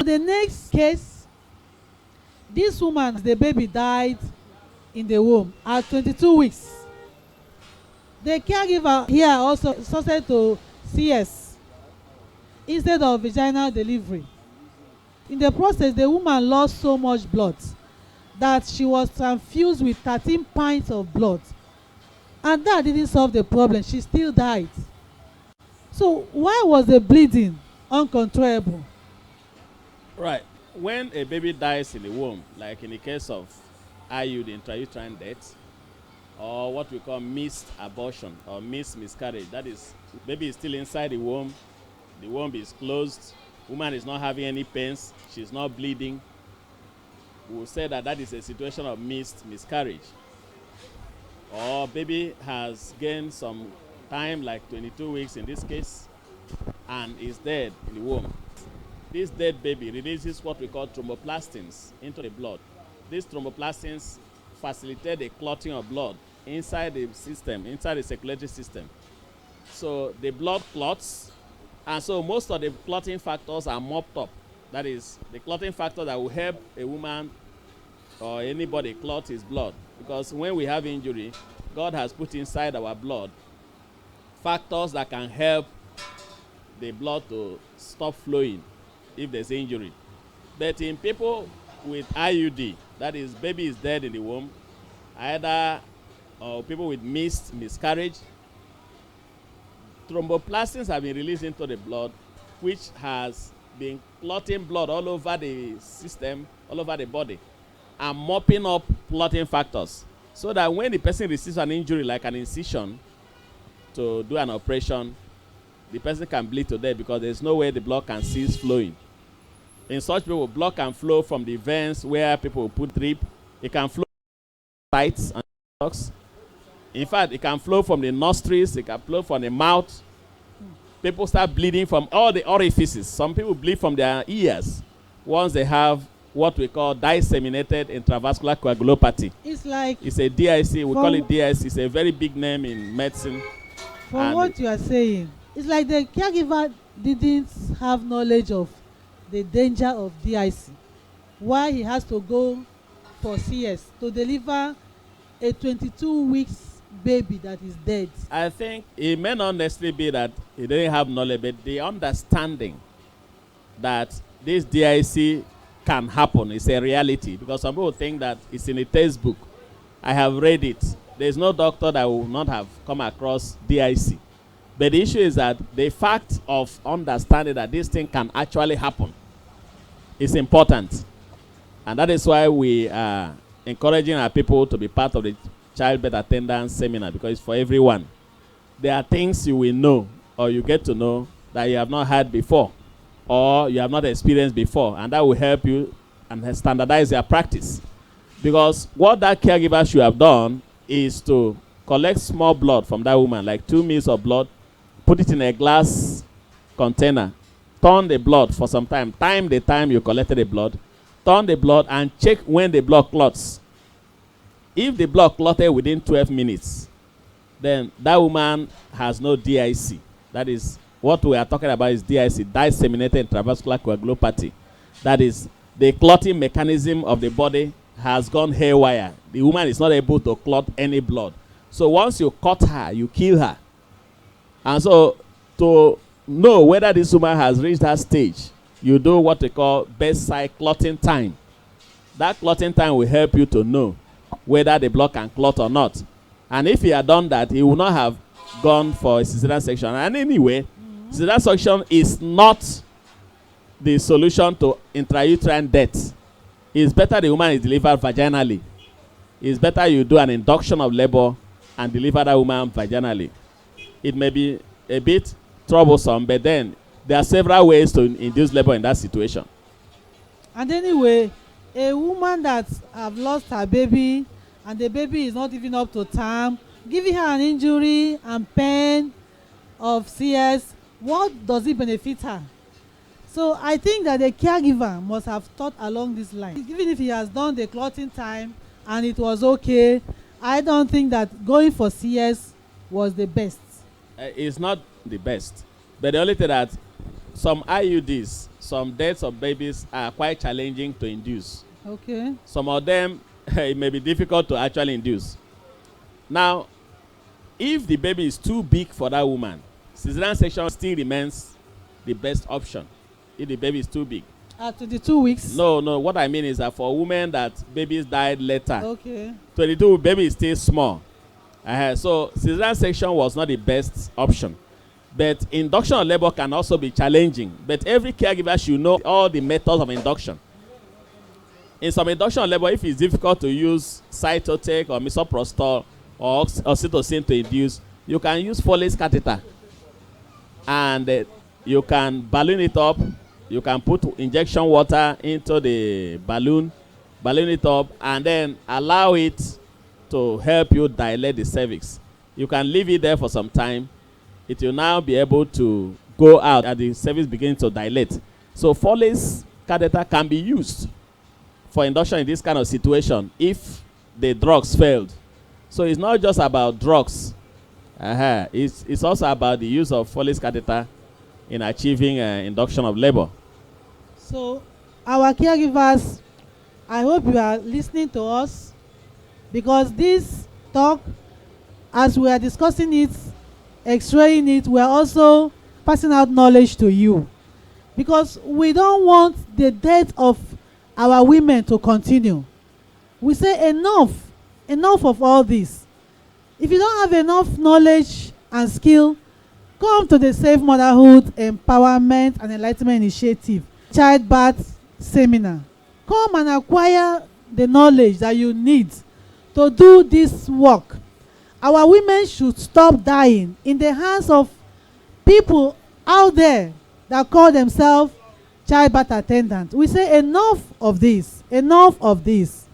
The next case, this woman, the baby died in the womb at 22 weeks. The caregiver here also started to CS instead of vaginal delivery. In the process, the woman lost so much blood that she was transfused with 13 pints of blood. And that didn't solve the problem. She still died. So why was the bleeding uncontrollable? Right. When a baby dies in the womb, like in the case of Iufd, intrauterine death, or what we call missed abortion or missed miscarriage, that is, baby is still inside the womb is closed, woman is not having any pains, she's not bleeding, we will say that that is a situation of missed miscarriage. Or baby has gained some time, like 22 weeks in this case, and is dead in the womb. This dead baby releases what we call thromboplastins into the blood. These thromboplastins facilitate the clotting of blood inside the system, inside the circulatory system. So the blood clots, and so most of the clotting factors are mopped up. That is, the clotting factor that will help a woman or anybody clot his blood. Because when we have injury, God has put inside our blood factors that can help the blood to stop flowing if there's injury. But in people with Iufd, that is, baby is dead in the womb, either people with missed miscarriage, thromboplastins have been released into the blood, which has been clotting blood all over the system, all over the body, and mopping up clotting factors. So that when the person receives an injury like an incision to do an operation, the person can bleed to death because there's no way the blood can cease flowing. In such people, blood can flow from the veins where people put drip. It can flow from sites and buttocks. In fact, it can flow from the nostrils. It can flow from the mouth. People start bleeding from all the orifices. Some people bleed from their ears once they have what we call disseminated intravascular coagulopathy. It's a DIC. We call it DIC. It's a very big name in medicine. From what you are saying, it's like the caregiver didn't have knowledge of the danger of DIC. Why he has to go for CS to deliver a 22 weeks baby that is dead. I think it may not necessarily be that he didn't have knowledge, but the understanding that this DIC can happen is a reality. Because some people think that it's in a textbook. I have read it. There's no doctor that will not have come across DIC. But the issue is that the fact of understanding that this thing can actually happen is important. And that is why we are encouraging our people to be part of the childbirth attendance seminar, because it's for everyone. There are things you will know or you get to know that you have not had before or you have not experienced before, and that will help you and standardize your practice. Because what that caregiver should have done is to collect small blood from that woman, like 2 ml of blood, put it in a glass container, turn the blood for some time, time the time you collected the blood, turn the blood and check when the blood clots. If the blood clotted within 12 minutes, then that woman has no DIC. That is, what we are talking about is DIC, disseminated intravascular coagulopathy. That is, the clotting mechanism of the body has gone haywire. The woman is not able to clot any blood. So once you cut her, you kill her. And so to know whether this woman has reached that stage, you do what we call bedside clotting time. That clotting time will help you to know whether the blood can clot or not. And if he had done that, he would not have gone for a cesarean section. And anyway, cesarean section is not the solution to intrauterine death. It's better the woman is delivered vaginally. It's better you do an induction of labor and deliver that woman vaginally. It may be a bit troublesome, but then there are several ways to induce labor in that situation. And anyway, a woman that have lost her baby and the baby is not even up to term, giving her an injury and pain of CS, what does it benefit her? So I think that the caregiver must have thought along this line. Even if he has done the clotting time and it was okay, I don't think that going for CS was the best. It's not the best. But the only thing that some IUDs, some deaths of babies are quite challenging to induce. Okay. Some of them, it may be difficult to actually induce. Now, if the baby is too big for that woman, cesarean section still remains the best option. If the baby is too big. At 22 weeks? No. What I mean is that for women that babies died later, okay, 22, baby is still small. So cesarean section was not the best option. But induction of labor can also be challenging. But every caregiver should know all the methods of induction. In some induction of labor, if it's difficult to use cytotec or misoprostol or oxytocin to induce, you can use Foley's catheter. And you can balloon it up. You can put injection water into the balloon it up, and then allow it to help you dilate the cervix. You can leave it there for some time. It will now be able to go out as the cervix begins to dilate. So Foley's catheter can be used for induction in this kind of situation if the drugs failed. So it's not just about drugs. It's also about the use of Foley's catheter in achieving induction of labor. So our caregivers, I hope you are listening to us, because this talk, as we are discussing it, x-raying it, we are also passing out knowledge to you, because we don't want the death of our women to continue. We say enough of all this. If you don't have enough knowledge and skill, come to the Safe Motherhood Empowerment and Enlightenment Initiative Childbirth Seminar. Come and acquire the knowledge that you need to do this work. Our women should stop dying in the hands of people out there that call themselves childbirth attendants. We say enough of this. Enough of this.